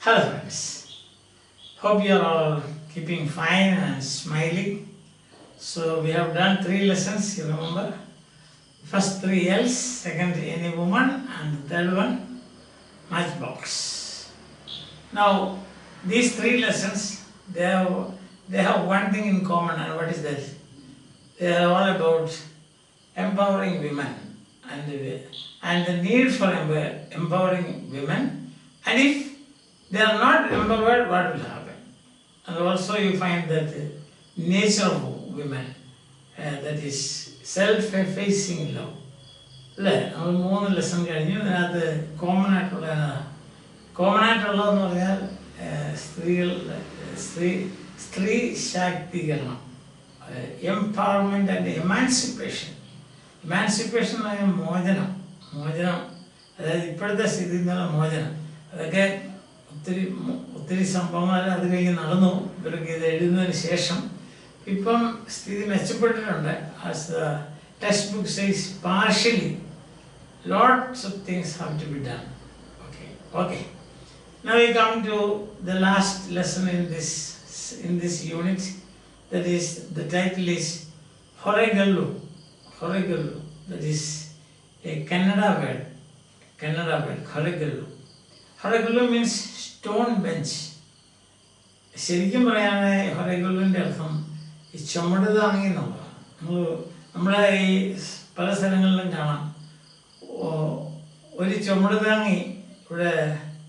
Hello friends, hope you are all keeping fine and smiling. So we have done 3 lessons, you remember. First 3 L's, second any woman, and the third one matchbox. Now these 3 lessons, they have one thing in common, and what is that? They are all about empowering women and the need for empowering women, and if they are not empowered, what will happen? And also you find that nature of women, that is self-effacing love. അല്ലേ, നമ്മൾ 3 lesson കഴിഞ്ഞു. അതിനകത്ത് common ആയിട്ടുള്ളതെന്ന് പറഞ്ഞാൽ സ്ത്രീ ശാക്തീകരണം, empowerment and emancipation. Emancipation എന്ന് പറഞ്ഞാൽ മോചനം, അതായത് ഇപ്പോഴത്തെ സ്ഥിതിയിൽ നിന്നുള്ള മോചനം. അതൊക്കെ ഒത്തിരി സംഭവങ്ങൾ അത് കഴിഞ്ഞ് നടന്നു. ഇവർക്ക് ഇത് എഴുതുന്നതിന് ശേഷം ഇപ്പം സ്ഥിതി മെച്ചപ്പെട്ടിട്ടുണ്ട്. As the text book says partially lots of things have to be done. Okay, now we come to the last lesson in this unit. That is, the title is Horegallu. That is a Kannada word. Horegallu means stone bench. ശരിക്കും പറയുകയാണെങ്കിൽ ഹൊറഗല്ലുവിൻ്റെ അർത്ഥം ഈ ചുമട് താങ്ങി എന്നുള്ളതാണ്. നമ്മളെ ഈ പല സ്ഥലങ്ങളിലും കാണാം ഒരു ചുമട് താങ്ങി. ഇവിടെ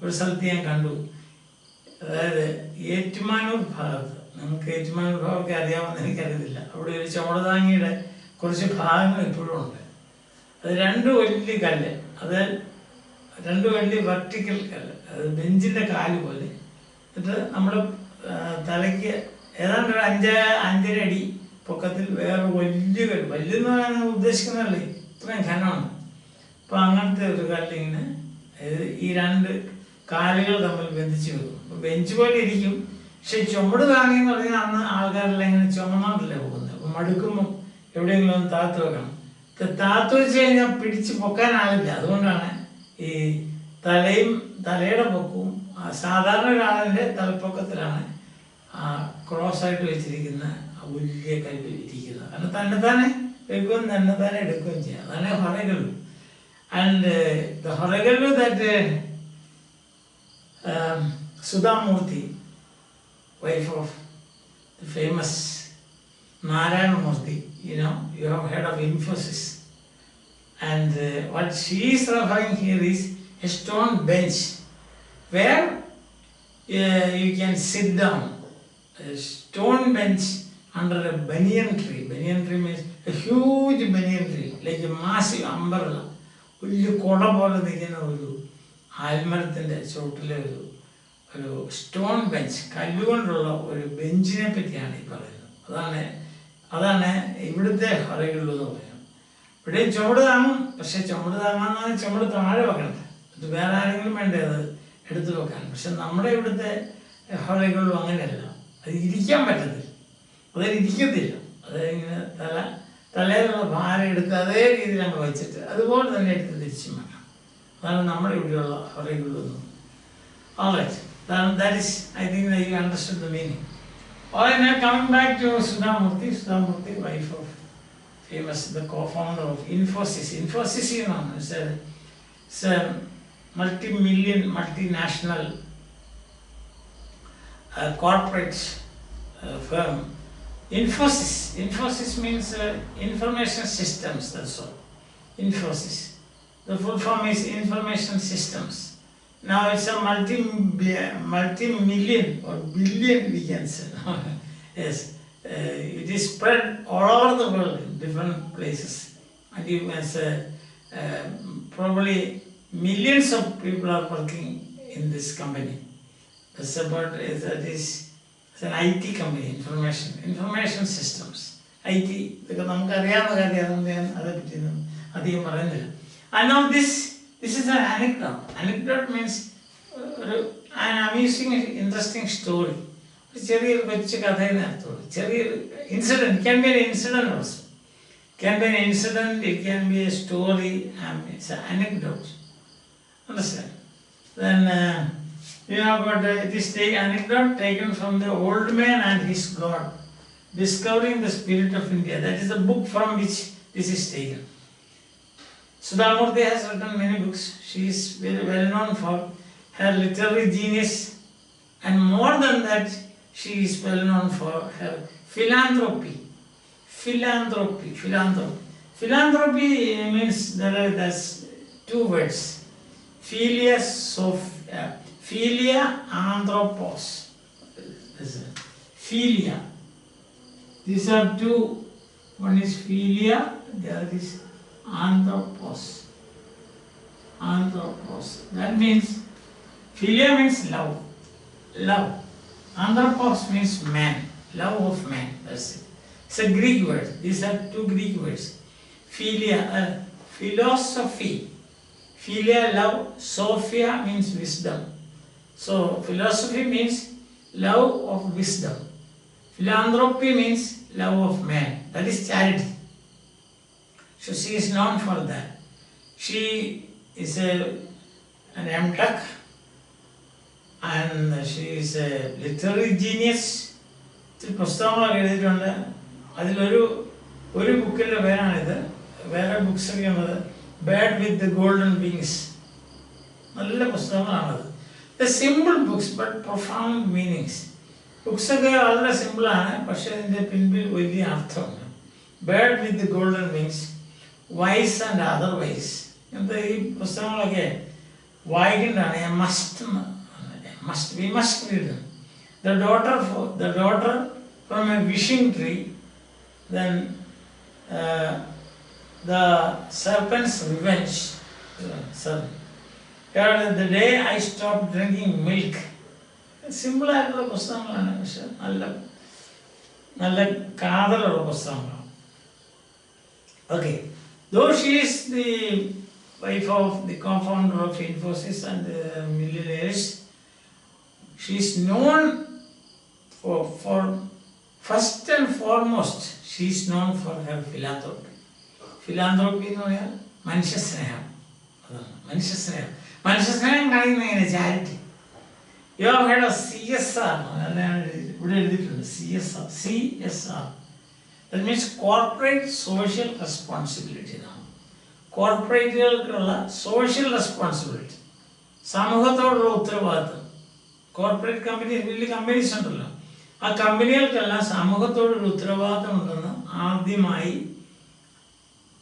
ഒരു സ്ഥലത്ത് ഞാൻ കണ്ടു, അതായത് ഏറ്റുമാനൂർ ഭാഗത്ത്, നമുക്ക് ഏറ്റുമാനൂർ ഭാഗമൊക്കെ അറിയാമെന്ന് എനിക്കറിയത്തില്ല, അവിടെ ഒരു ചുമട് താങ്ങിയുടെ കുറച്ച് ഭാഗങ്ങൾ ഇപ്പോഴും ഉണ്ട്. അത് 2 വലിയ കല്ല്, അത് 2 വലിയ വെർട്ടിക്കൽ കല്ല്, അത് ബെഞ്ചിൻ്റെ കാല് പോലെ. എന്നിട്ട് നമ്മുടെ തലയ്ക്ക് ഏതാണ്ട് ഒരു 5.5 അടി പൊക്കത്തിൽ വേറെ വലിയ കല്ല്, വലിയെന്ന് പറയാൻ ഉദ്ദേശിക്കുന്നതല്ലേ, ഇത്രയും ഘനമാണ്. അപ്പോൾ അങ്ങനത്തെ ഒരു കല്ലിങ്ങനെ ഈ 2 കാലുകൾ തമ്മിൽ ബന്ധിച്ച് വെക്കും. അപ്പോൾ ബെഞ്ച് പോലെ ഇരിക്കും, പക്ഷെ ചുമട് താങ്ങി എന്ന് പറഞ്ഞാൽ അന്ന് ആൾക്കാരെല്ലാം ഇങ്ങനെ ചുമന്നോണ്ടല്ലേ പോകുന്നത്. അപ്പോൾ മടുക്കുമ്പോൾ എവിടെയെങ്കിലും ഒന്ന് താത്ത് വെക്കണം. താത്ത് വെച്ച് കഴിഞ്ഞാൽ പിടിച്ച് പൊക്കാനാവില്ല. അതുകൊണ്ടാണ് ഈ തലയുടെ പൊക്കവും സാധാരണ ഒരാളിൻ്റെ തലപ്പൊക്കത്തിലാണ് ക്രോസ് ആയിട്ട് വെച്ചിരിക്കുന്ന വലിയ കല്ല് ഇരിക്കുന്നത്. കാരണം തന്നെത്താനെ വെക്കുകയും തന്നെത്താനെ എടുക്കുകയും ചെയ്യാം. അതാണ് ഹൊറഗല്ലു. And the Horegallu that Sudha Murthy, wife of the famous Narayana Murthy, you have heard of Infosys, and what she is referring here is a stone bench where you can sit down. A stone bench under a banyan tree. Banyan tree means a huge banyan tree, like a massive umbrella. വലിയ കുട പോലെ നിൽക്കുന്ന ഒരു ആൽമരത്തിൻ്റെ ചുവട്ടിലെ ഒരു stone bench, കല്ലുകൊണ്ടുള്ള ഒരു ബെഞ്ചിനെ പറ്റിയാണ് ഈ പറയുന്നത്. അതാണ് ഇവിടുത്തെ ഹൊറഗല്ലു എന്ന് പറയുന്നത്. ഇവിടെ ചുമട് താങ്ങും, പക്ഷെ ചുമട് താങ്ങാന്ന് പറഞ്ഞാൽ ചുമട് താഴെ വെക്കണ്ട, അത് വേറെ ആരെങ്കിലും വേണ്ടേ അത് എടുത്തു വെക്കാൻ. പക്ഷെ നമ്മുടെ ഇവിടുത്തെ ഹൊറഗല്ലു അങ്ങനെയല്ല, അത് ഇരിക്കാൻ പറ്റത്തില്ല, അതിരിക്കത്തില്ല. അതിങ്ങനെ തലയിലുള്ള ഭാരം എടുത്ത് അതേ രീതിയിൽ അങ്ങ് വെച്ചിട്ട് അതുപോലെ തന്നെ എടുത്ത് തിരിച്ചും വെക്കണം. അതാണ് നമ്മുടെ ഇവിടെയുള്ള ഹൊറഗല്ലു. Alright, that is, I think that you understood the meaning. Alright, now coming back to Sudha Murthy, wife of famous, the co-founder of Infosys. Infosys, it's a multinational corporate firm. Infosys means information systems, that's all. Infosys. The full form is information systems. Now it's a multi-million or billion, we can say. Yes, it is spread all over the world in different places. And you can say probably millions of people are working in this company. It's an IT company, information systems. IT, because നമുക്ക് അറിയാവുന്ന കാര്യമാണ്, അതേപ്പറ്റി അധികം പറയുന്നില്ല. And now this is an anecdote. Anecdote means an amusing, interesting story. ഒരു ചെറിയൊരു കൊച്ചു കഥയെന്ന് അർത്ഥമുള്ളൂ. ചെറിയൊരു incident, it can be an incident also. It can be an incident, it can be a story, it's an anecdote. Understand? Then but it is anecdote taken from the old man and his God, discovering the spirit of India. That is the book from which this is taken. Sudhamurti has written many books. She is very well known for her literary genius, and more than that, she is well known for her philanthropy. Philanthropy means there's two words. Philia anthropos. Philia. These are two. One is philia, the other is anthropos. Anthropos. That means philia means love. Love. Anthropos means man. Love of man. That's it. It's a Greek word. These are two Greek words. Philia, philosophy. Philia, love. Sophia means wisdom. So philosophy means love of wisdom. Philanthropy means love of man. That is charity. So she is known for that. She is an M.Tech and she is a literary genius. പുസ്തകങ്ങളൊക്കെ എഴുതിയിട്ടുണ്ട്. അതിലൊരു ബുക്കിൻ്റെ പേരാണിത്. വേറെ books ഒക്കെ ഉള്ളത് bird with the golden wings. നല്ല പുസ്തകങ്ങളാണത്. The simple books but profound meanings. ബുക്സൊക്കെ വളരെ സിമ്പിളാണ്, പക്ഷേ അതിൻ്റെ പിൻപിൽ വലിയ അർത്ഥമുണ്ട്. Bird with the golden wings, wise and otherwise. ഇങ്ങനത്തെ ഈ പുസ്തകങ്ങളൊക്കെ വായിക്കേണ്ടതാണ്. We must read them. The daughter from a wishing tree, then the serpent's revenge. The day I stopped drinking milk. Simple ആയിട്ടുള്ള പുസ്തകങ്ങളാണ്, പക്ഷെ നല്ല കാതലുള്ള പുസ്തകങ്ങളാണ്. Okay, though she is the wife of the co-founder of Infosys and millionaires, she is known for first and foremost, she is known for her philanthropy. Philanthropy എന്ന് പറഞ്ഞാൽ മനുഷ്യസ്നേഹം. മനുഷ്യസ്നേഹം കാണിക്കുന്ന എങ്ങനെ? Charity. You have heard of CSR. ഇവിടെ എഴുതിയിട്ടുണ്ട് CSR. That means corporate social responsibility. കോർപ്പറേറ്റുകൾക്കുള്ള social responsibility, സമൂഹത്തോടുള്ള ഉത്തരവാദിത്വം. Corporate companies, വലിയ കമ്പനീസ് ഉണ്ടല്ലോ, ആ കമ്പനികൾക്കെല്ലാം സമൂഹത്തോടൊരു ഉത്തരവാദിത്വം ഉണ്ടെന്ന് ആദ്യമായി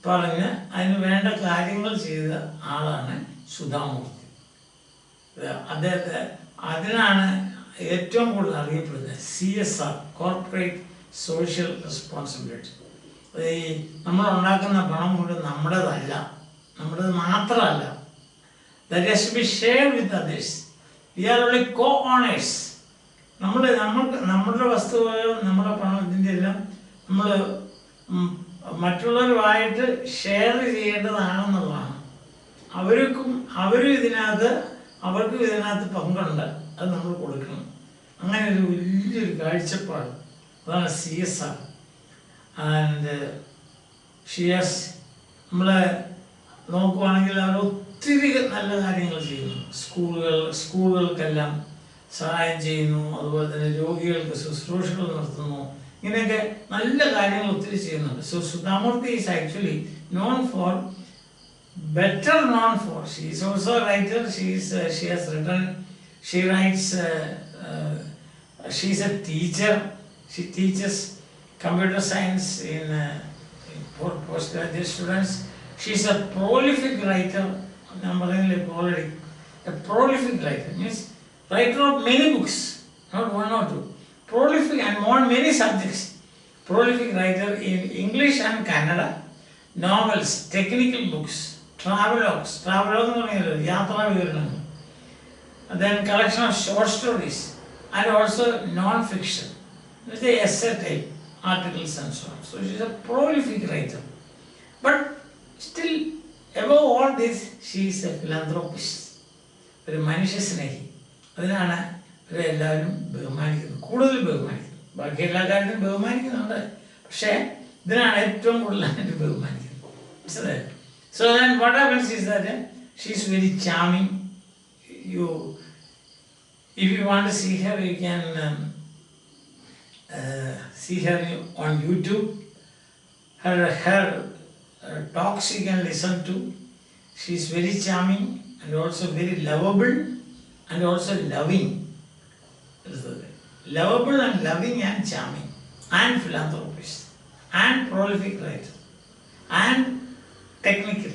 പറഞ്ഞ് അതിന് വേണ്ട കാര്യങ്ങൾ ചെയ്ത ആളാണ് സുധാമൂർത്തി. അദ്ദേഹത്തെ അതിനാണ് ഏറ്റവും കൂടുതൽ അറിയപ്പെടുന്നത്. CSR, corporate social responsibility. ഈ നമ്മളുണ്ടാക്കുന്ന പണം മുഴുവൻ നമ്മുടേതല്ല, നമ്മുടേത് മാത്രമല്ല. That has to be shared with others. We are only co-owners. നമ്മളുടെ വസ്തുക്കൾ, നമ്മുടെ പണത്തിൻ്റെ എല്ലാം നമ്മൾ മറ്റുള്ളവരുമായിട്ട് ഷെയർ ചെയ്യേണ്ടതാണെന്നുള്ളതാണ്. അവരും ഇതിനകത്ത് പങ്കുണ്ട്, അത് നമ്മൾ കൊടുക്കണം. അങ്ങനെ ഒരു വലിയൊരു കാഴ്ചപ്പാട്, അതാണ് CSR. ആൻഡ് ഷിയാസ് നമ്മളെ നോക്കുവാണെങ്കിൽ അവർ ഒത്തിരി നല്ല കാര്യങ്ങൾ ചെയ്യുന്നു. സ്കൂളുകൾക്കെല്ലാം സഹായം ചെയ്യുന്നു, അതുപോലെ തന്നെ രോഗികൾക്ക് ശുശ്രൂഷകൾ നടത്തുന്നു. ഇങ്ങനെയൊക്കെ നല്ല കാര്യങ്ങൾ ഒത്തിരി ചെയ്യുന്നുണ്ട്. So Sudha Murty is actually known for, she is also a writer. She has written, she writes, she is a teacher. She teaches computer science for postgraduate students. She is a prolific writer. A prolific writer means writer of many books, not one or two. Prolific and many subjects. Prolific writer in English and Kannada, novels, technical books, travelogues yatra vivarangal, then collection of short stories, and also non-fiction, with the essay type articles and so on. So she is a prolific writer, but still above all this she is a philanthropist, ഒരു മനുഷ്യസ്നേഹി. അതിനാണ് ഇവരെല്ലാവരും ബഹുമാനിക്കുന്നത്, കൂടുതൽ ബഹുമാനിക്കുന്നത്. ബാക്കി എല്ലാ കാര്യത്തിനും ബഹുമാനിക്കുന്നുണ്ട്, പക്ഷേ ഇതിനാണ് ഏറ്റവും കൂടുതലായിട്ട് ബഹുമാനിക്കുന്നത്. മനസ്സിലായോ? So then what happens is that she is very charming. If you want to see her, you can see her on YouTube. Her talks you can listen to. She is very charming and also very lovable and also loving. Lovable and loving and charming and philanthropist and prolific writer and technical,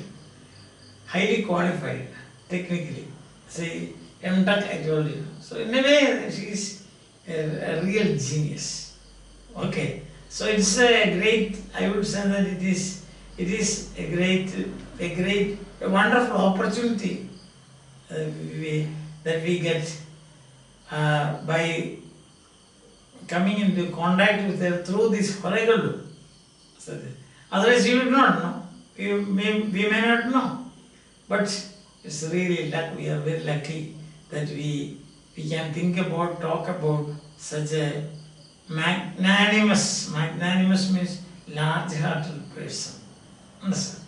highly qualified technically. See, MTech I told you. So in a way she is a real genius. Okay. So it's a great, I would say that it is a wonderful opportunity that we get by coming into contact with her through this Horegalu. So otherwise you would not know. We may not know. But it's really luck. We are very lucky that we can think about, talk about such a magnanimous means large-hearted person. Understand?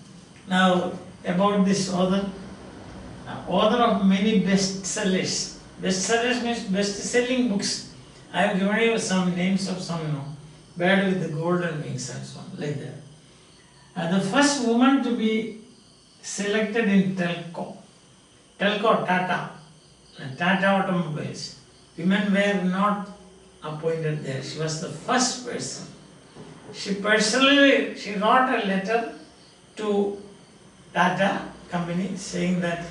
Now about this author of many bestsellers. Bestsellers means best-selling books. I have given you some names of some, Bird with the Golden Wings and so on, like that. The first woman to be selected in Telco, Tata Automobiles. Women were not appointed there. She was the first person. She wrote a letter to Tata company saying that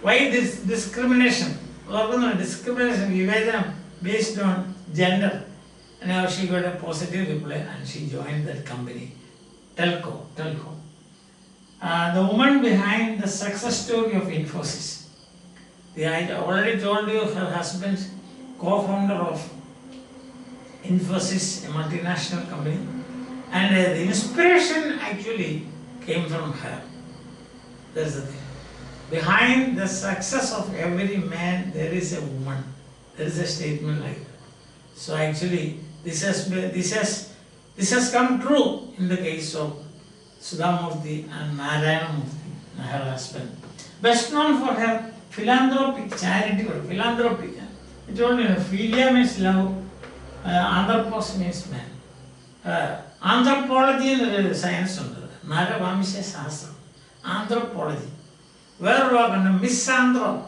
why this discrimination, discrimination based on gender. And now she got a positive reply and she joined that company, Telco. The woman behind the success story of Infosys. I already told you her husband, co-founder of Infosys, a multinational company, and the inspiration actually came from her. That's the thing. Behind the success of every man, there is a woman. There is a statement like that. So actually, this has come true in the case of Sudha Murthy and Narayana Murthy, her husband. Best known for her philanthropic charity work. Philanthropic. I told you, philia means love, anthropos means man. Anthropology is science. Naravamisha Sastra. Anthropology. Where we are misandro.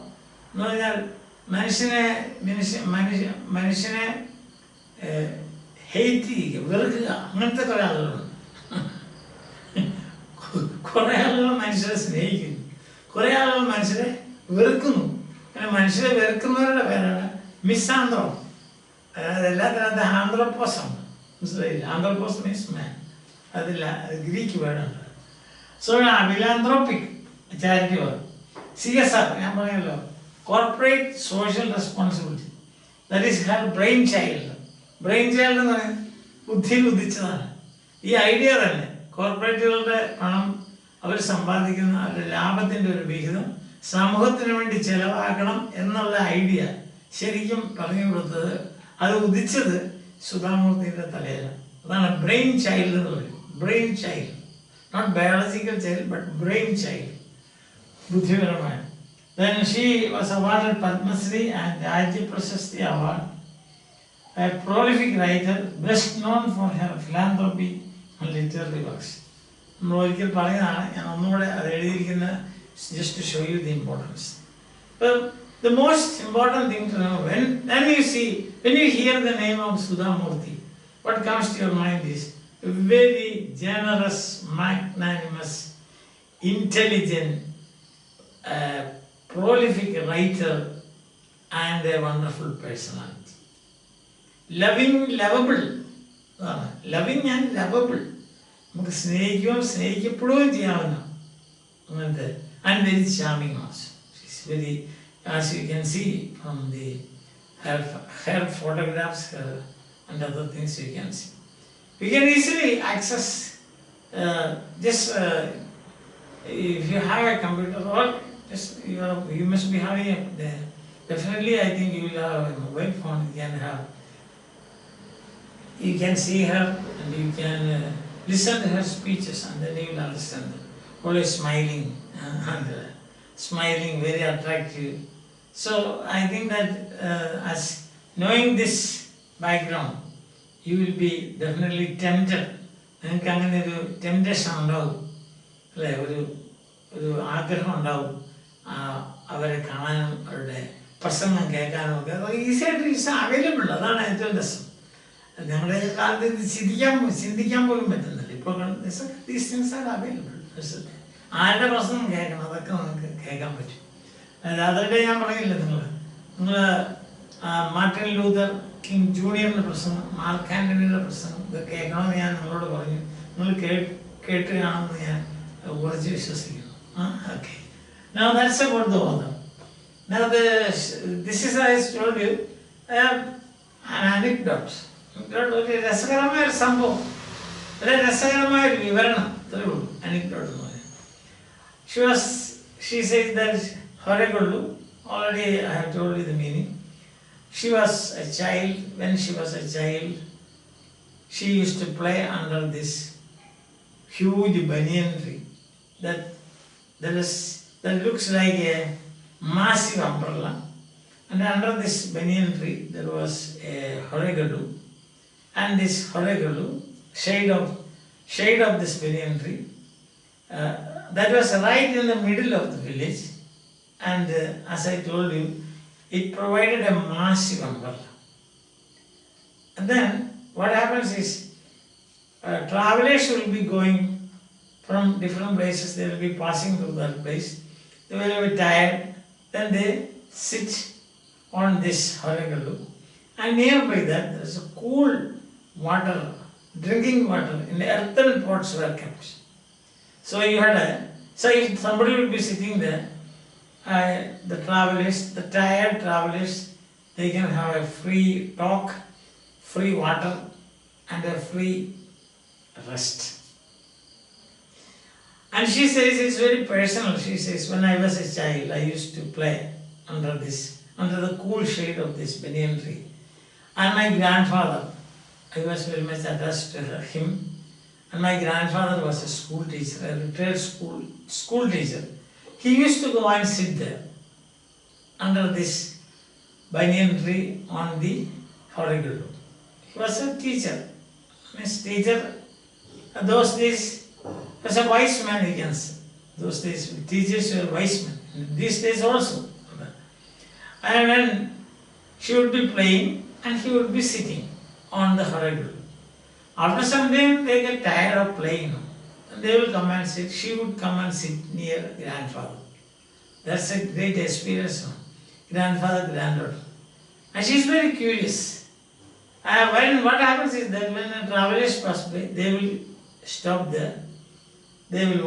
മനുഷ്യനെ hate ചെയ്യുക, വെറുക്കുക, അങ്ങനത്തെ കുറേ ആളുകളുണ്ട്. കുറേ ആളുകൾ മനുഷ്യരെ സ്നേഹിക്കുന്നു, കുറേ ആളുകൾ മനുഷ്യരെ വെറുക്കുന്നു. അങ്ങനെ മനുഷ്യരെ വെറുക്കുന്നവരുടെ പേരാണ് മിസ്സാന്ത്രോ. അതായത് എല്ലാ തരത്തെ ആന്ത്രോപോസാണ്. മനസ്സിലായില്ല? Anthropos means man. അതില്ല, അത് ഗ്രീക്ക് വേർഡാണ്. So philanthropic charity work. CSR, ഞാൻ പറയല്ലോ, corporate social responsibility. That is her brainchild. Brainchild എന്ന് പറയുന്നത് ബുദ്ധിയിൽ ഉദിച്ചതാണ്. ഈ ഐഡിയ തന്നെ കോർപ്പറേറ്റുകളുടെ പണം അവർ സമ്പാദിക്കുന്ന അവരുടെ ലാഭത്തിൻ്റെ ഒരു വിഹിതം സമൂഹത്തിന് വേണ്ടി ചെലവാക്കണം എന്നുള്ള ഐഡിയ ശരിക്കും പറഞ്ഞു കൊടുത്തത്, അത് ഉദിച്ചത് സുധാമൂർത്തിയുടെ തലയിലാണ്. അതാണ് ബ്രെയിൻ ചൈൽഡ് എന്ന് പറയും. Brain child, not biological child but brain child, ബുദ്ധിപരമായ. Then she was awarded Padma Shri and Rajya Prashasti Award. A prolific writer, best known for her philanthropy and literary works. നമ്മൾ ഒരിക്കൽ പറയുന്നതാണ്, ഞാൻ ഒന്നുകൂടെ അത് എഴുതിയിരിക്കുന്ന just to show you the importance. Well, the most important thing to know when you hear the name of Sudha Murthy, what comes to your mind is a very generous, magnanimous, intelligent, prolific writer and a wonderful personality. Lovable. Loving and lovable. നമുക്ക് സ്നേഹിക്കുകയും സ്നേഹിക്കപ്പെടുകയും ചെയ്യാവുന്ന അങ്ങനത്തെ. And very charming also. She's very, as you can see from her photographs and other things you can see. We can easily access if you have a computer or you must be having definitely I think you will have a mobile phone. You can see her and you can listen to her speeches and then you will understand them. Always smiling and smiling, very attractive So I think that as knowing this background, you will be definitely tempted. നിങ്ങൾക്ക് അങ്ങനെ ഒരു temptation ഉണ്ടാവും അല്ലേ, ഒരു ആഗ്രഹം ഉണ്ടാവും അവരെ കാണാനും അവരുടെ പ്രസംഗം കേൾക്കാനും ഒക്കെ. ഈസിയായിട്ട് ഇറ്റ്സ് അവൈലബിൾ. അതാണ് ഏറ്റവും രസം. ഞങ്ങളുടെ കാലത്ത് ഇത് ചിന്തിക്കാൻ പോലും പറ്റുന്നില്ല. ഇപ്പോൾ ദീസ് തിങ്സ് ആർ അവൈലബിൾ. ആരുടെ പ്രസംഗം കേൾക്കണം അതൊക്കെ നമുക്ക് കേൾക്കാൻ പറ്റും. അതല്ലേ ഞാൻ പറയില്ല, നിങ്ങൾ മാർട്ടിൻ ലൂതർ കിങ് ജൂനിയറിൻ്റെ പ്രസംഗം, മാർക്ക് ആൻ്റണിയുടെ പ്രസംഗം ഇത് കേൾക്കണമെന്ന് ഞാൻ നിങ്ങളോട് പറഞ്ഞു. നിങ്ങൾ കേട്ട് കാണുമെന്ന് ഞാൻ ഉറച്ച് വിശ്വസിക്കുന്നു. Okay, now that's about the author. Now this is, I told you, an anecdote. ഒരു രസകരമായ ഒരു സംഭവം, ഒരു രസകരമായ ഒരു വിവരണം, അത്രേ ഉള്ളൂ anecdote എന്ന് പറയാം. She says that Horegullu, already I have told you the meaning. She was a child. When she was a child, she used to play under this huge banyan tree that looks like a massive umbrella, and under this banyan tree there was a Horegullu, and this Horegullu, shade of this banyan tree, that was right in the middle of the village, and as I told you, it provided a massive umbrella. And then what happens is travelers will be going from different places, they will be passing through that place, they will be tired, then they sit on this Horegullu, and nearby that there is a cool water, drinking water in the earthen pots were kept. So if somebody will be sitting there, the tired travelers, they can have a free talk, free water, and a free rest. And she says it's very personal. She says, when I was a child, I used to play under the cool shade of this banyan tree. And my grandfather, I was very much attached to him. And my grandfather was a school teacher, a retired school teacher. He used to go and sit there under this banyan tree on the Horegullu. He was a teacher. Those days, he was a wise man, you can say. Those days, teachers were wise men. These days also. And when she would be playing, and he would be sitting on the Horegullu. After some time, they get tired of playing. They will come and sit. She would come and sit near grandfather. That's a great experience. Grandfather, granddaughter. And she is very curious. What happens is that when the travelers pass by, they will stop there. They will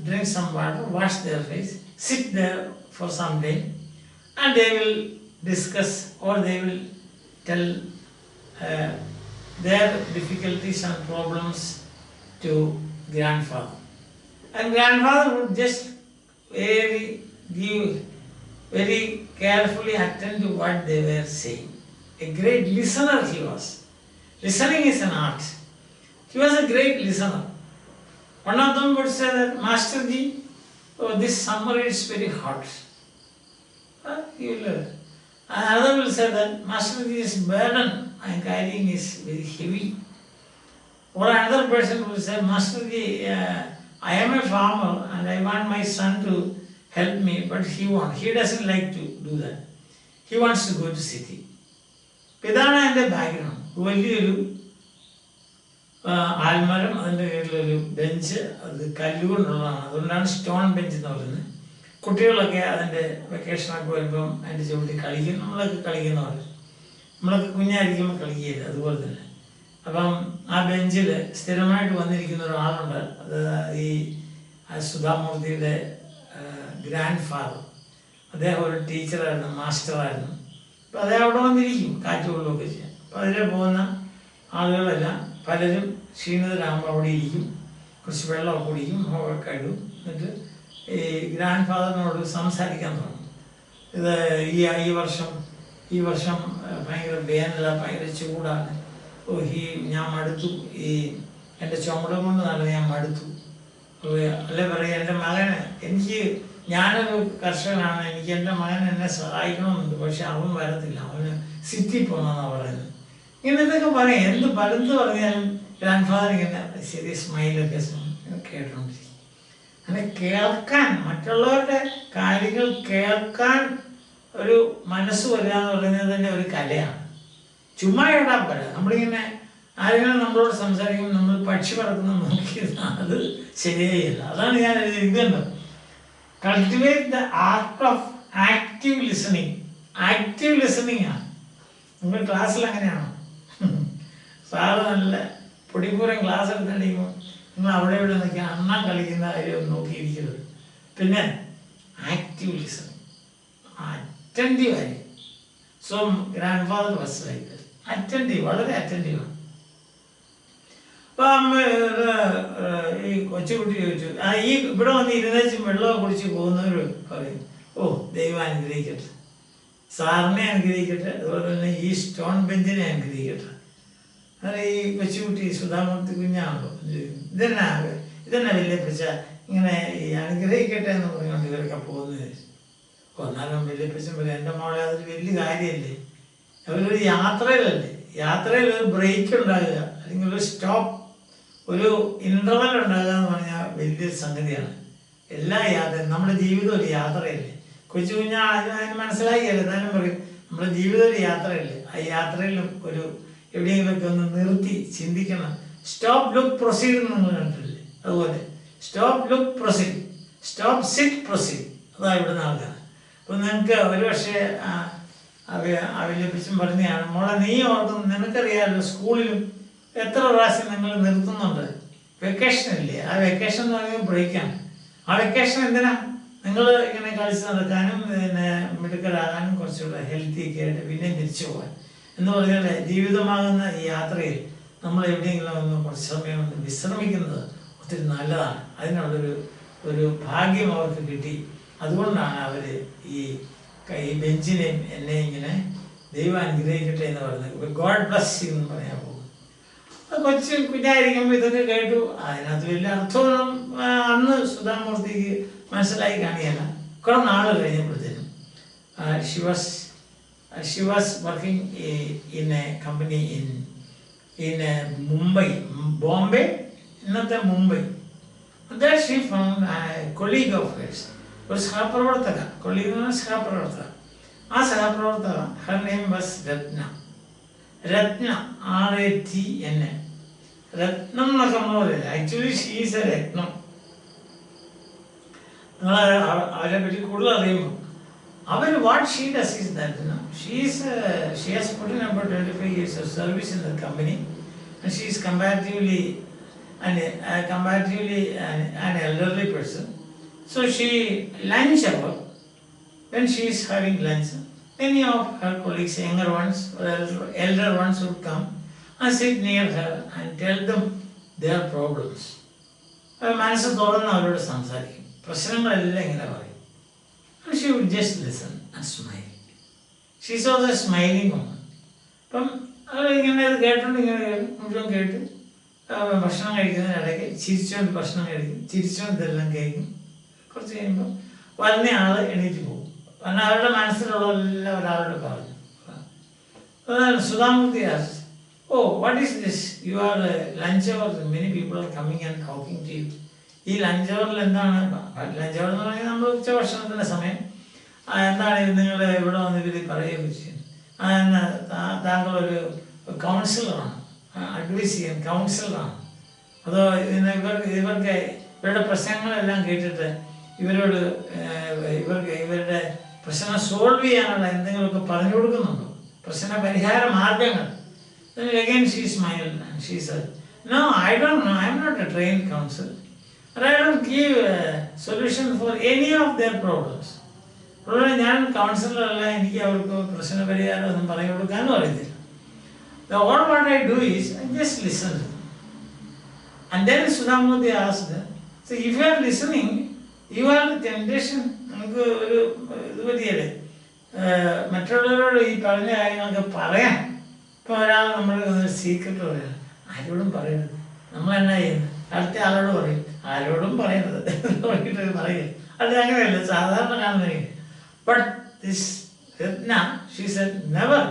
drink some water, wash their face, sit there for some time, and they will discuss or they will tell their difficulties and problems to grandfather. And grandfather would just very carefully attend to what they were saying. A great listener he was. Listening is an art. He was a great listener. One of them would say that, Master Ji, this summer is very hot. Another will say that, Master Ji, this burden I am carrying is very heavy. Or another person will say, Master Ji, I am a farmer and I want my son to help me, but he doesn't like to do that. He wants to go to city. ഇതാണ് എൻ്റെ background. വലിയൊരു ആൽമരം, അതിൻ്റെ കീഴിലൊരു bench, അത് കല്ലുകൊണ്ടുള്ളതാണ്. അതുകൊണ്ടാണ് stone bench എന്ന് പറയുന്നത്. കുട്ടികളൊക്കെ അതിൻ്റെ വെക്കേഷനൊക്കെ വരുമ്പം അതിൻ്റെ ചുവട്ടിൽ കളിക്കും. നമ്മളൊക്കെ കളിക്കുന്നവർ, നമ്മളൊക്കെ കുഞ്ഞായിരിക്കുമ്പോൾ കളിക്കുകയില്ല, അതുപോലെ തന്നെ. അപ്പം ആ ബെഞ്ചിൽ സ്ഥിരമായിട്ട് വന്നിരിക്കുന്ന ഒരാളുണ്ട്. അത് ഈ സുധാമൂർത്തിയുടെ ഗ്രാൻഡ് ഫാദർ. അദ്ദേഹം ഒരു ടീച്ചറായിരുന്നു, മാസ്റ്ററായിരുന്നു. അപ്പം അദ്ദേഹം അവിടെ വന്നിരിക്കും, കാറ്റ് കൊള്ളുകയൊക്കെ ചെയ്യാം. അപ്പം അതിലെ പോകുന്ന ആളുകളെല്ലാം പലരും ക്ഷീണിതരാകുമ്പോൾ അവിടെ ഇരിക്കും, കുറച്ച് വെള്ളമൊക്കെ കുടിക്കും, മുഖമൊക്കെ കഴുകും. എന്നിട്ട് ഈ ഗ്രാൻഡ് ഫാദറിനോട് സംസാരിക്കാൻ തുടങ്ങും. ഈ വർഷം ഭയങ്കര വേനലാണ്, ഭയങ്കര ചൂടാണ്. ഞാൻ മടുത്തു, എൻ്റെ ചുമടം കൊണ്ട് നടന്ന് ഞാൻ മടുത്തു. അല്ലെ പറയാം, എൻ്റെ മകന് എനിക്ക് ഞാനൊരു കർഷകനാണ്, എനിക്ക് എൻ്റെ മകൻ എന്നെ സഹായിക്കണമെന്നുണ്ട്, പക്ഷെ അവൻ വരത്തില്ല, അവന് സിറ്റി പോകണമെന്നാണ് പറയുന്നത്. ഇങ്ങനെ ഇതൊക്കെ പറയും, എന്ത് പറഞ്ഞാലും ഗ്രാൻഡ് ഫാദർ ഇങ്ങനെ ശരി സ്മൈലൊക്കെ കേട്ടോണ്ടിരിക്കും. അങ്ങനെ കേൾക്കാൻ, മറ്റുള്ളവരുടെ കാര്യങ്ങൾ കേൾക്കാൻ ഒരു മനസ്സ് വരിക എന്ന് പറയുന്നത് തന്നെ ഒരു കലയാണ്. ചുമ്മാ ഇടാൻ പറ്റില്ല. നമ്മളിങ്ങനെ ആരെങ്കിലും നമ്മളോട് സംസാരിക്കുമ്പോൾ നമ്മൾ പക്ഷി പറക്കുന്ന നോക്കിയത് അത് ശരിയായില്ല. അതാണ് ഞാൻ എഴുതുന്നത്. Cultivate the art of active listening. Active listening ആണ്. നിങ്ങൾ ക്ലാസ്സിൽ അങ്ങനെയാണോ? സാറ് നല്ല പൊടിപ്പൂരം ക്ലാസ് എടുത്തടിക്കുമ്പോൾ നിങ്ങൾ അവിടെ ഇവിടെ നിൽക്കുക, അണ്ണാൻ കളിക്കുന്ന കാര്യം നോക്കിയിരിക്കരുത്. പിന്നെ ആക്റ്റീവ് ലിസണിങ്, അറ്റൻറ്റീവ് ആയിരിക്കും. So grand father was like that. Attentive, വളരെ അറ്റൻറ്റീവാണ്. അപ്പം ഈ കൊച്ചുകുട്ടി ചോദിച്ചു, ഈ ഇവിടെ വന്ന് ഇരുന്നേച്ചും വെള്ളമൊക്കെ കുടിച്ച് പോകുന്നവർ പറയും, ഓ ദൈവം അനുഗ്രഹിക്കട്ടെ, സാറിനെ അനുഗ്രഹിക്കട്ടെ, അതുപോലെ തന്നെ ഈ സ്റ്റോൺ ബെഞ്ചിനെ അനുഗ്രഹിക്കട്ടെ. അങ്ങനെ ഈ കൊച്ചുകുട്ടി സുധാമൂർത്തി കുഞ്ഞാണല്ലോ, ഇതെന്നാ വലിയ പിച്ച ഇങ്ങനെ ഈ അനുഗ്രഹിക്കട്ടെ എന്ന് പറഞ്ഞുകൊണ്ട് ഇവരൊക്കെ പോകുന്നത്. ഒന്നാലും വലിയ പിച്ചം പോലെ എൻ്റെ മോളെ അതൊരു വലിയ കാര്യമല്ലേ, അവരൊരു യാത്രയിലല്ലേ, യാത്രയിൽ ഒരു ബ്രേക്ക് ഉണ്ടാകുക അല്ലെങ്കിൽ ഒരു സ്റ്റോപ്പ്, ഒരു ഇൻ്റർവൽ ഉണ്ടാകുക എന്ന് പറഞ്ഞാൽ വലിയൊരു സംഗതിയാണ്. എല്ലാ യാത്രയും, നമ്മുടെ ജീവിതം ഒരു യാത്രയല്ലേ. കൊച്ചു കുഞ്ഞാ അതിന് മനസ്സിലാക്കിയല്ലേ, എന്നാലും പറയും നമ്മുടെ ജീവിതം ഒരു യാത്രയല്ലേ, ആ യാത്രയിലും ഒരു എവിടെയെങ്കിലുമൊക്കെ ഒന്ന് നിർത്തി ചിന്തിക്കണം. സ്റ്റോപ്പ് ലുക്ക് പ്രൊസീഡ് എന്ന് നിങ്ങൾ കണ്ടിട്ടില്ലേ, അതുപോലെ stop look proceed, stop sit proceed, അതാണ് ഇവിടുന്ന് ആൾക്കാർ. അപ്പോൾ നിങ്ങൾക്ക് ഒരു പക്ഷേ അവലപിച്ചും പറഞ്ഞതാണ്, മോളെ നീ ഓർക്കും, നിനക്കറിയാമല്ലോ സ്കൂളിലും എത്ര പ്രാവശ്യം നിങ്ങൾ നിർത്തുന്നുണ്ട്, വെക്കേഷൻ ഇല്ലേ, ആ വെക്കേഷൻ എന്ന് പറയുമ്പോൾ ബ്രേക്കാണ്. ആ വെക്കേഷൻ എന്തിനാ? നിങ്ങൾ ഇങ്ങനെ കളിച്ച് നടക്കാനും പിന്നെ മിടുക്കരാകാനും കുറച്ചുകൂടെ ഹെൽത്തി ഒക്കെ ആയിട്ട് പിന്നെയും തിരിച്ചു പോകാൻ എന്ന് പറഞ്ഞാൽ ജീവിതമാകുന്ന ഈ യാത്രയിൽ നമ്മൾ എവിടെയെങ്കിലും ഒന്ന് കുറച്ച് സമയം ഒന്ന് വിശ്രമിക്കുന്നത് ഒത്തിരി നല്ലതാണ്. അതിനുള്ളൊരു ഭാഗ്യം അവർക്ക് കിട്ടി. അതുകൊണ്ടാണ് അവർ ഈ ബെഞ്ചിനെയും എന്നെ ഇങ്ങനെ ദൈവം അനുഗ്രഹിക്കട്ടെ എന്ന് പറയുന്നത്. ഗോഡ് ബ്ലസ് യു എന്ന് പറയാൻ പോകും. കുഞ്ഞായിരിക്കുമ്പോൾ ഇതൊക്കെ കേട്ടു. അതിനകത്ത് വലിയ അർത്ഥമൊന്നും അന്ന് സുധാമൂർത്തിക്ക് മനസ്സിലായി കാണിയല്ല. കുറെ നാൾ കഴിഞ്ഞപ്പോഴത്തേനും she was working in a company in Mumbai, Bombay, ഇന്നത്തെ Mumbai. There she found a colleague of hers, ഒരു സഹപ്രവർത്തക, കൊളീഗ് സഹപ്രവർത്തക. ആ സഹപ്രവർത്തക, her name was Ratna. RATN, രത്നം എന്നൊക്കെ നമ്മൾ പറയില്ല, ആക്ച്വലി ഷീ ഈസ് എ രത്നം. നിങ്ങൾ അവരെ പറ്റി കൂടുതൽ അറിയുമ്പോൾ what she does is that she has put in about 25 years of service in the company, and she is comparatively an elderly person. So she lunch hour, when she is having lunch, many of her colleagues, younger ones or elder ones, would come and sit near her and tell them their problems. മനസ്സ് തുറന്ന് അവരോട് സംസാരിക്കും, പ്രശ്നങ്ങളെല്ലാം ഇങ്ങനെ പറയും. And she would just listen and smile. She saw the smiling woman. അപ്പം അവരിങ്ങനെ അത് കേട്ടോണ്ട് ഇങ്ങനെ മുഴുവൻ കേട്ട് ഭക്ഷണം കഴിക്കുന്നതിനിടയ്ക്ക് ചിരിച്ചോണ്ട് ഭക്ഷണം കഴിക്കും, ചിരിച്ചോണ്ട് ഇതെല്ലാം കഴിക്കും. കുറച്ച് കഴിയുമ്പോൾ വരുന്ന ആൾ എണീറ്റ് പോകും. കാരണം അവരുടെ മനസ്സിലുള്ളതെല്ലാം ഒരാളോട് പറഞ്ഞു. Sudha Murty asked, oh, what is this? You are lunch hour, many people are coming and talking to you. ഈ ലഞ്ച് അവറിൽ എന്താണ്? ലഞ്ച് അവർ എന്ന് പറഞ്ഞാൽ നമ്മൾ ഉച്ചഭക്ഷണത്തിൻ്റെ സമയം. എന്താണ് നിങ്ങൾ ഇവിടെ വന്ന് ഇവർ പറയുകയൊക്കെ ചെയ്യുന്നത്? താങ്കളൊരു കൗൺസിലറാണ്, അഡ്വൈസ് ചെയ്യാൻ കൗൺസിലറാണ്. അതോ ഇവർക്ക് ഇവരുടെ പ്രശ്നങ്ങളെല്ലാം കേട്ടിട്ട് ഇവരുടെ പ്രശ്നം സോൾവ് ചെയ്യാനുള്ള എന്തെങ്കിലുമൊക്കെ പറഞ്ഞു കൊടുക്കുന്നുണ്ടോ? പ്രശ്ന പരിഹാര മാർഗങ്ങൾ. Again she smiled and she said, no, I don't know, I am not a trained counselor. But I don't give a solution for any of their problems. ഞാൻ കൗൺസിലറല്ല, എനിക്ക് അവർക്ക് പ്രശ്ന പരിഹാരം ഒന്നും പറഞ്ഞു കൊടുക്കാനും അറിയത്തില്ല. All what I do is I just listen. And then Sudhamurti asked, so if you are listening, you are the temptation. നമുക്ക് ഒരു ഇത് പറ്റിയല്ലേ, മറ്റുള്ളവരോട് ഈ പറഞ്ഞ കാര്യങ്ങളൊക്കെ പറയാം. ഇപ്പോൾ ഒരാൾ നമ്മൾ സീക്രട്ട് പറയാം, ആരോടും പറയരുത്. നമ്മൾ എന്നാ ചെയ്യുന്നത്? അടുത്ത ആളോട് പറയും, ആരോടും പറയരുത് പറഞ്ഞിട്ട് പറയുക. അത് അങ്ങനെയല്ല സാധാരണ കാണുന്നത്. But this Ratna she said never,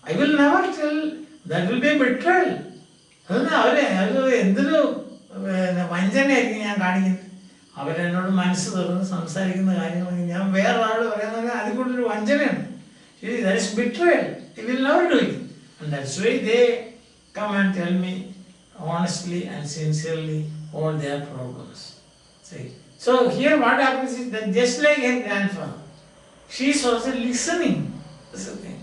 I will never tell, that will be betrayal. അതൊന്നും അവർ എന്തൊരു വഞ്ചനയായിരിക്കും ഞാൻ കാണിക്കുന്നത്. അവരെന്നോട് മനസ്സ് തുറന്ന് സംസാരിക്കുന്ന കാര്യങ്ങളൊക്കെ ഞാൻ വേറൊരാൾ പറയുന്നത് അതിൽ കൂടുതലൊരു വഞ്ചനയാണ്. That is betrayal. They will never do it. And that's why they come and tell me honestly and sincerely all their problems. See? So here what happens is that just like her grandfather, she is also listening. That's the thing.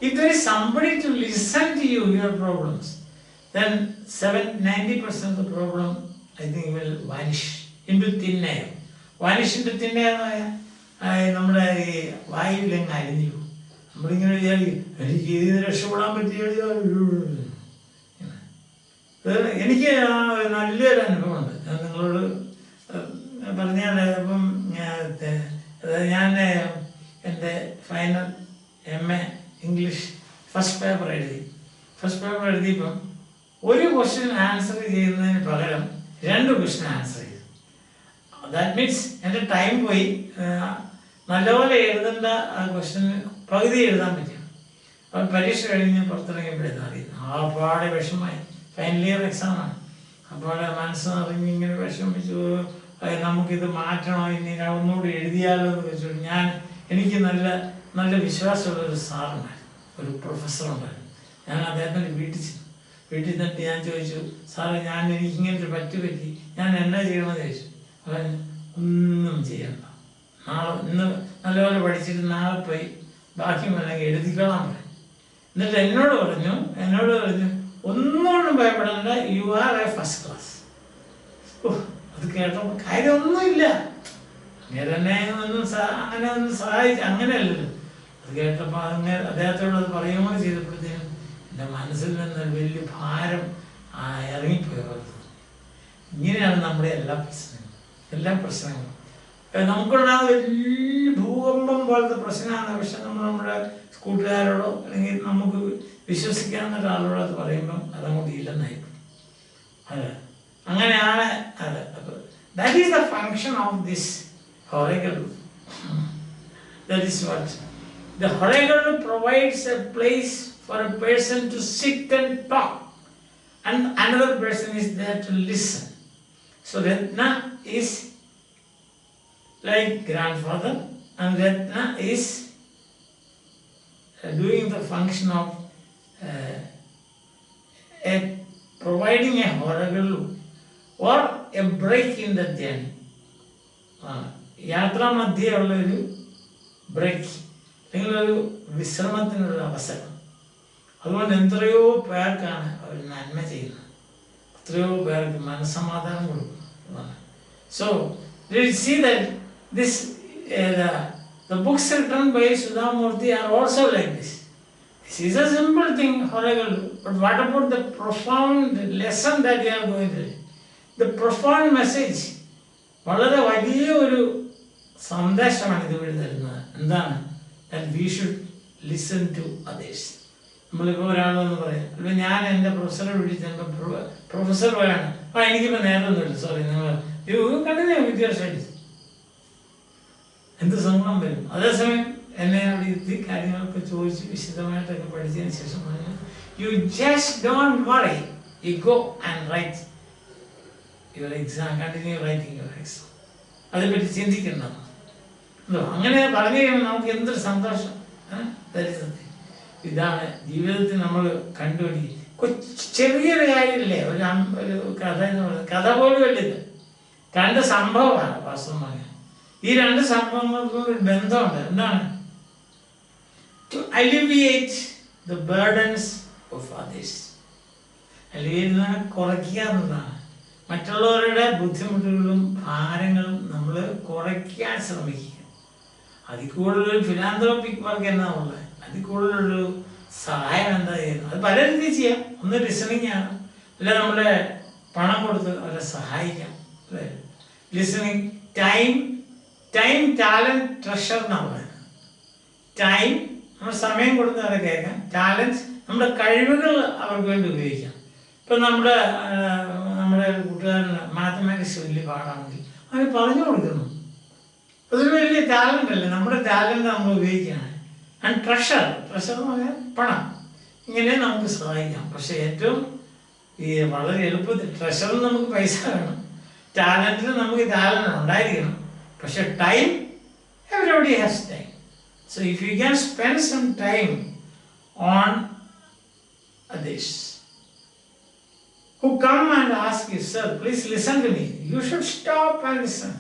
If there is somebody to listen to you, your problems, then 90% of the problem, I think, will vanish into thin air. Vanish into thin air, നമ്മുടെ ഈ വായുവിലങ്ങ് അരിഞ്ഞു. നമ്മളിങ്ങനെ വിചാരിക്കും എനിക്ക് ഇതിന് രക്ഷപ്പെടാൻ പറ്റിയ എനിക്ക് നല്ലൊരു അനുഭവമുണ്ട്. ഞാൻ നിങ്ങളോട് പറഞ്ഞാൽ ഇപ്പം ഞാൻ എൻ്റെ final MA English first paper എഴുതിയപ്പം ഒരു ക്വസ്റ്റ്യൻ ആൻസർ ചെയ്യുന്നതിന് പകരം 2 ക്വസ്റ്റ്യൻ ആൻസർ ചെയ്തു. ദാറ്റ് മീൻസ് എൻ്റെ ടൈം പോയി. നല്ലപോലെ എഴുതേണ്ട ആ ക്വസ്റ്റ്യന് പകുതി എഴുതാൻ പറ്റും. അപ്പം പരീക്ഷ കഴിഞ്ഞ് പുറത്തിറങ്ങിയപ്പോഴേക്കും അറിയുന്നു. ആ പാടെ വിഷമമായി. ഫൈനൽ ഇയർ എക്സാമാണ്. അപ്പോൾ മനസ്സ് നിറഞ്ഞ് ഇങ്ങനെ വിഷമിച്ചു. നമുക്കിത് മാറ്റണോ, ഇനി ഒന്നുകൂടി എഴുതിയാലോ എന്ന് വെച്ചിട്ട് എനിക്ക് നല്ല വിശ്വാസമുള്ളൊരു സാറുണ്ടായിരുന്നു, ഒരു പ്രൊഫസറുണ്ടായിരുന്നു. ഞാൻ അദ്ദേഹത്തിൻ്റെ വീട്ടിൽ നിന്നിട്ട് ഞാൻ ചോദിച്ചു, സാറേ എനിക്കിങ്ങനൊരു പറ്റി ഞാൻ എന്നാ ചെയ്യണമെന്ന് ചോദിച്ചു. അപ്പം ഒന്നും ചെയ്യണ്ട, ഇന്ന് നല്ലപോലെ പഠിച്ചിട്ട് നാളെ പോയി ബാക്കി വേണമെങ്കിൽ എഴുതിക്കോളാൻ പറയും. എന്നിട്ട് എന്നോട് പറഞ്ഞു ഒന്നുകൊണ്ടും ഭയപ്പെടേണ്ട, you are A first class. അത് കേട്ടപ്പോൾ കാര്യമൊന്നുമില്ല, അങ്ങനെ ഒന്നും സഹായിച്ചു, അങ്ങനെയല്ലല്ലോ. അത് കേട്ടപ്പോൾ അദ്ദേഹത്തോട് അത് പറയുമ്പോൾ ചെയ്തപ്പോഴത്തേനും എൻ്റെ മനസ്സിൽ നിന്ന് വലിയ ഭാരം ഇറങ്ങിപ്പോയത്. ഇങ്ങനെയാണ് നമ്മുടെ എല്ലാ പ്രശ്നങ്ങളും നമുക്കുണ്ടാകുന്ന വലിയ ഭൂകമ്പം പോലത്തെ പ്രശ്നമാണ്. പക്ഷെ നമ്മുടെ കൂട്ടുകാരോടോ അല്ലെങ്കിൽ നമുക്ക് വിശ്വസിക്കാവുന്ന ഒരാളോടോ അത് പറയുമ്പം അതങ്ങോട്ട് ഇല്ലെന്നായിരിക്കും. അങ്ങനെയാണ് അത്. That is the function of this ഹൊറൈഗളു. ദാറ്റ് ഈസ് വാട്ട് ദ ഹൊറൈഗളു provides a place for a person to sit and talk and another person is there to listen. So Ratna is like grandfather, and Ratna is doing the function of providing a horagalu or a break in the journey. യാത്രാ മധ്യയുള്ള ഒരു break അല്ലെങ്കിൽ ഒരു വിശ്രമത്തിനുള്ള അവസരം. അതുകൊണ്ട് എത്രയോ പേർക്കാണ് അവർ നന്മ ചെയ്യുന്നത്, എത്രയോ പേർക്ക് മനസ്സമാധാനം കൊടുക്കുന്നു. So see that this the books written by Sudhamurti are also like this. This is a simple thing, horrible, but what about the profound lesson that you are going to? The profound message, വളരെ വലിയ ഒരു സന്ദേശമാണ് ഇത് വഴി തരുന്നത്. എന്താണ്? that we should listen to others. നമ്മളിപ്പോൾ ഒരാളെന്ന് പറയാം, അല്ലെങ്കിൽ ഞാൻ എൻ്റെ പ്രൊഫസറെ വിളിച്ചപ്പോൾ പ്രൊഫസർ പറയാണ്, എനിക്കിപ്പോൾ നേരമൊന്നുമില്ല, സോറി, നിങ്ങൾ കണ്ടിന്യൂ വിത്ത് യുവർ സ്റ്റഡീസ്. എന്ത് സങ്കടം വരും. അതേസമയം എന്നെ അവിടെ ഇരുത്തി കാര്യങ്ങളൊക്കെ ചോദിച്ച് വിശദമായിട്ടൊക്കെ പഠിച്ചതിന് ശേഷം പറഞ്ഞു, you just don't worry, you go and write your exam, continue writing your exam. അതേപ്പറ്റി ചിന്തിക്കണം. അങ്ങനെ പറഞ്ഞു കഴിയുമ്പോൾ നമുക്ക് എന്തൊരു സന്തോഷം. ഇതാണ് ജീവിതത്തിൽ നമ്മൾ കണ്ടുപിടിക്കുക. ചെറിയൊരു കാര്യമില്ലേ, ഒരു കഥ എന്ന് പറയുന്നത്, കഥ പോലും അല്ലിത്, 2 സംഭവമാണ് വാസ്തവമായി. ഈ 2 സംഭവങ്ങൾക്കും ഒരു ബന്ധമുണ്ട്. എന്താണ്? To alleviate the burdens of others. Alleviate കുറയ്ക്കുക എന്നതാണ്. മറ്റുള്ളവരുടെ ബുദ്ധിമുട്ടുകളും ഭാരങ്ങളും നമ്മൾ കുറയ്ക്കാൻ ശ്രമിക്കുക. അതിൽ കൂടുതലൊരു ഫിലാന്ത്രോപ്പിക് വർക്ക് എന്നാ ഉള്ളത്, അതിൽ കൂടുതലൊരു സഹായം എന്താ ചെയ്യുന്നത്? അത് പല രീതിയിൽ ചെയ്യാം. ഒന്ന് ലിസണിങ് ആണ്, അല്ല നമ്മളെ പണം കൊടുത്ത് അവരെ സഹായിക്കാം, അല്ലേ? ലിസണിങ്, ടൈം, ടാലൻറ്റ്, ട്രഷർ എന്നാണ് പറയുന്നത്. ടൈം നമ്മൾ സമയം കൊടുത്ത് അവരെ കേൾക്കാം. ടാലൻറ്റ് നമ്മുടെ കഴിവുകൾ അവർക്ക് വേണ്ടി ഉപയോഗിക്കാം. ഇപ്പം നമ്മുടെ കൂട്ടുകാരന് മാത്തമാറ്റിക്സ് വലിയ പാടാണെങ്കിൽ അവന് പറഞ്ഞു കൊടുക്കുന്നു. അതൊരു വലിയ ടാലൻ്റ് അല്ലേ, നമ്മുടെ ടാലൻ്റ് നമ്മൾ ഉപയോഗിക്കുകയാണ്. ആൻഡ് ട്രഷർ എന്ന് പറഞ്ഞാൽ പണം, ഇങ്ങനെ നമുക്ക് സഹായിക്കാം. പക്ഷെ ഏറ്റവും ഈ വളരെ എളുപ്പത്തിൽ ട്രഷറിന് നമുക്ക് പൈസ വേണം, ടാലൻറ്റിന് നമുക്ക് ടാലൻ്റ് ഉണ്ടായിരിക്കണം. പക്ഷെ time, everybody has time. So if you can spend some time on others who come and ask you, sir, please listen to me, you should stop and listen.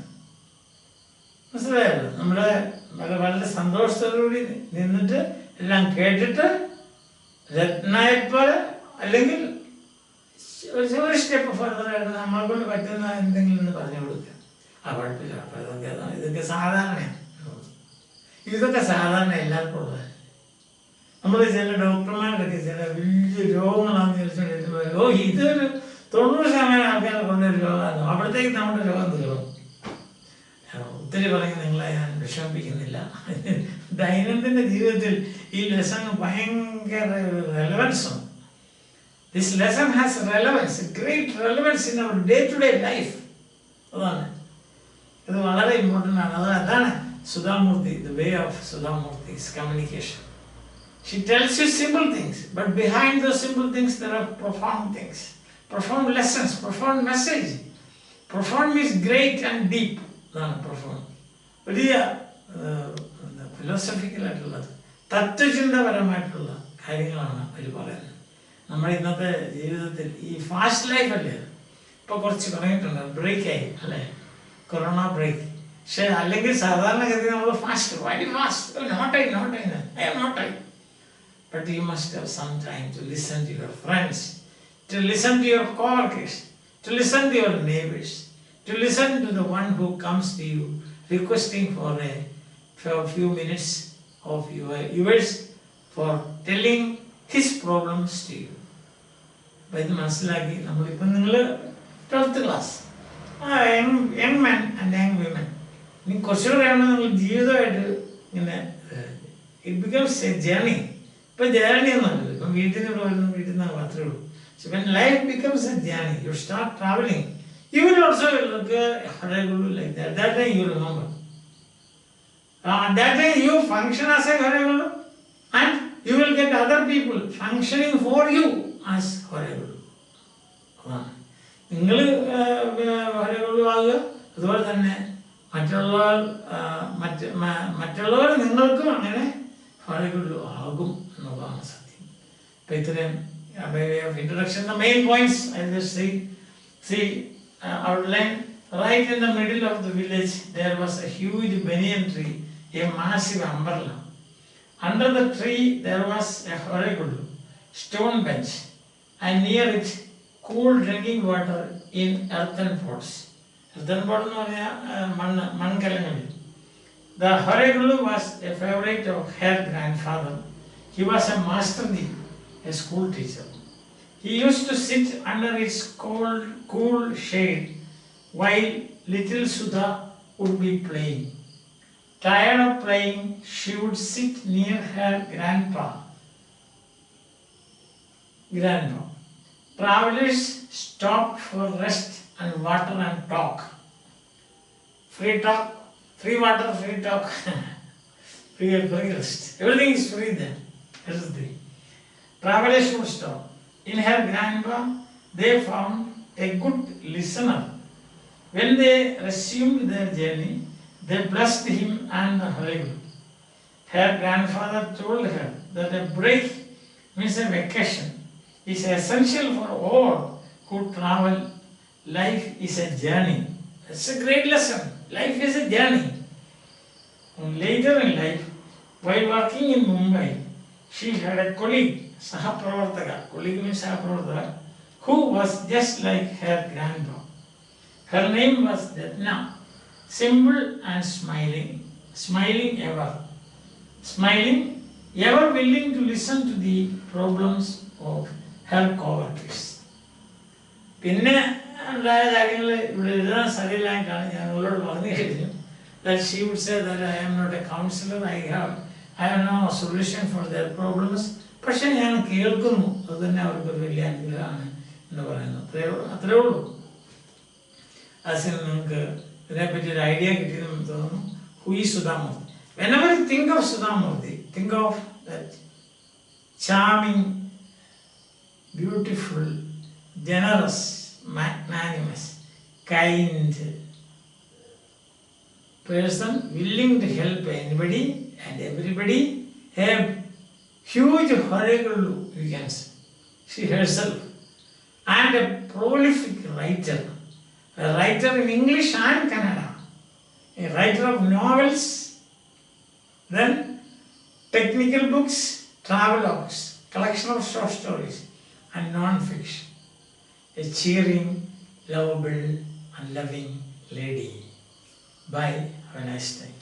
മനസ്സിലായല്ലോ? നമ്മുടെ വളരെ സന്തോഷത്തോടുകൂടി നിന്നിട്ട് എല്ലാം കേട്ടിട്ട് രത്നായപ്പോലെ അല്ലെങ്കിൽ ഒരു സ്റ്റെപ്പ് ഫർദറായിട്ട് നമ്മളെ കൊണ്ട് പറ്റുന്ന എന്തെങ്കിലും ഒന്ന് പറഞ്ഞു കൊടുക്കുക. കുഴപ്പമില്ല, അപ്പം ഇതൊക്കെ സാധാരണയാണ്. ഇതൊക്കെ സാധാരണ എല്ലാവർക്കും ഉള്ളത്. നമ്മൾ ചില ഡോക്ടർമാരുടെയൊക്കെ ചില വലിയ രോഗങ്ങളാണെന്ന് ചോദിച്ചുകൊണ്ടിരിക്കുമ്പോൾ ഇതൊരു 90% ആൾക്കാരെ കൊണ്ടൊരു രോഗമാണ്, അവിടത്തേക്ക് നമ്മുടെ രോഗം തീർന്നു. ഒത്തിരി പറഞ്ഞ് നിങ്ങളെ ഞാൻ വിഷമിപ്പിക്കുന്നില്ല. ദൈനംദിന ജീവിതത്തിൽ ഈ ലെസൺ ഭയങ്കര റെലവൻസ് ഉണ്ട്. This lesson has relevance, great relevance in our day to day life. അതാണ് ഇത് വളരെ ഇമ്പോർട്ടൻ്റ് ആണ്. അതാണ് Sudhamurti, the way of Sudhamurti is communication. She tells you simple things, but behind those simple things there are profound things, profound lessons, profound message. Profound means great and deep. Profound. വലിയ philosophical ആയിട്ടുള്ളത് തത്വചിന്തപരമായിട്ടുള്ള കാര്യങ്ങളാണ് അവർ പറയുന്നത്. നമ്മുടെ ഇന്നത്തെ ജീവിതത്തിൽ ഈ fast life അല്ലേ, ഇപ്പോൾ കുറച്ച് പറഞ്ഞിട്ടുണ്ട്, ബ്രേക്കായി അല്ലേ, കൊറോണ ബ്രേക്ക്. പക്ഷെ അല്ലെങ്കിൽ സാധാരണഗതി നമ്മൾ fast, very fast, I'm not I. But you must have some time to listen to your friends, to listen to your co-workers, to listen to your neighbors, to listen to the one who comes to you requesting for a few minutes of yours for telling his problems to you. By the മനസ്സിലാക്കി നമ്മളിപ്പം നിങ്ങൾ 12th class, young men and young women, ഇനി കുറച്ചുകൂടെ കഴിയുമ്പോൾ നിങ്ങൾ ജീവിതമായിട്ട് ഇങ്ങനെ it becomes A journey. ഇപ്പം journey ഒന്നുമല്ലോ, ഇപ്പം വീട്ടിൽ നിന്ന് വരുന്നു, വീട്ടിൽ നിന്ന് മാത്രമേ ഉള്ളൂ. So when life becomes a journey, you start traveling, you will also look Haregulu like that. That time you remember. That time you function as a Haregulu, and you will get other people functioning for you as Haregulu. നിങ്ങൾ Haregulu ആകുക, അതുപോലെ തന്നെ മറ്റുള്ളവർ നിങ്ങൾക്കും അങ്ങനെ Haregulu ആകും എന്നുള്ളതാണ് സത്യം. അപ്പം ഇത്രയും by way of introduction, the main points I just see outline. Right in the middle of the village there was a huge banyan tree, a massive umbrella. Under the tree there was a Haregulu stone bench, and near it cool drinking water in earthen pots. Earthen pot എന്ന് പറഞ്ഞാൽ മൺകലങ്ങളിൽ. The Haregulu was a favorite of her grandfather. He was a master thief, a school teacher. He used to sit under its cool shade while little Sudha would be playing. Tired of playing, she would sit near her grandpa. Travelers stopped for rest and water and talk. Free water, free talk, free rest. Everything is free there. That is the travelers would stop. In her grandpa, they found a good listener. When they resumed their journey, they blessed him and the Haregulu. Her grandfather told her that a break means a vacation is essential for all who travel. Life is a journey. That's a great lesson. Life is a journey. And later in life, while working in Mumbai, she had a colleague, colleague means Sahapravartaka, who was just like her grandpa. Her name was Ratna, simple and smiling ever willing to listen to the problems of her co-workers. പിന്നെ ഉണ്ടായ കാര്യങ്ങൾ ഇവിടെ എഴുതാൻ സാധ്യതയിലായിട്ടാണ് ഞാൻ അവളോട് പറഞ്ഞു കഴിഞ്ഞു. That she would say that I am not a counselor, I have no solution for their problems. പക്ഷെ ഞാൻ കേൾക്കുന്നു, അത് തന്നെ അവർക്കൊരു വലിയ അനുഗ്രഹമാണ് എന്ന് പറയുന്നത്. അത്രേ ഉള്ളൂ. അതിന് നിങ്ങൾക്ക് ഇതിനെപ്പറ്റി ഒരു ഐഡിയ കിട്ടിയെന്ന് തോന്നുന്നു. Who is Sudhamurti? Whenever you think of Sudhamurti, think of that charming, beautiful, generous, magnanimous, kind person willing to help anybody and everybody. A huge oracle, you can say, she herself, and a prolific writer, a writer in English and Kannada, a writer of novels, then technical books, travelogues, collection of short stories, and non-fiction. A cheering, lovable, and loving lady. Bye. Have a nice day.